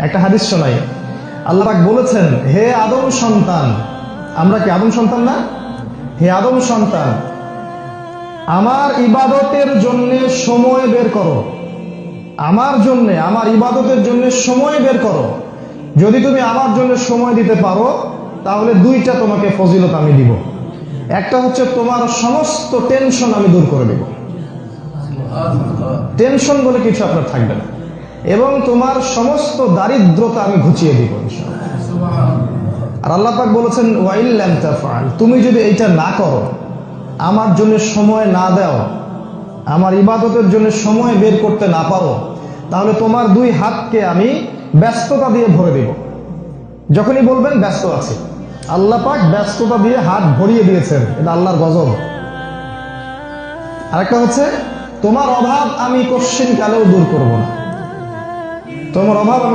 একটা হাদিস শোনাই। আল্লাহ পাক বলেছেন, হে আদম সন্তান, আমরা কি আদম সন্তান না? হে আদম সন্তান, আমার ইবাদতের জন্য সময় বের করো। আমার জন্য, আমার ইবাদতের জন্য সময় বের করো। যদি তুমি আমার জন্য সময় দিতে পারো তাহলে দুইটা তোমাকে ফজিলত আমি দিব। একটা হচ্ছে তোমার সমস্ত টেনশন আমি দূর করে দেব, টেনশন বলে কিছু আপনার থাকবে না, এবং তোমার সমস্ত দারিদ্রতা আমি ঘুচিয়ে দিব ইনশাআল্লাহ। আর আল্লাহ পাক বলেছেন, ওয়াইল লাম তাফআল, তুমি যদি এইটা না করো, আমার জন্য সময় না দাও, আমার ইবাদতের জন্য সময় বের করতে না পারো, তাহলে তোমার দুই হাতকে আমি ব্যস্ততা দিয়ে ভরে দেব। যখনই বলবেন ব্যস্ত আছে, আল্লাহ পাক ব্যস্ততা দিয়ে হাত ভরিয়ে দিয়েছেন, এটা আল্লাহর গজব। আরেকটা হচ্ছে, তোমার অভাব আমি কোশ্চিন কালেও দূর করব না, তোমার অভাব আমি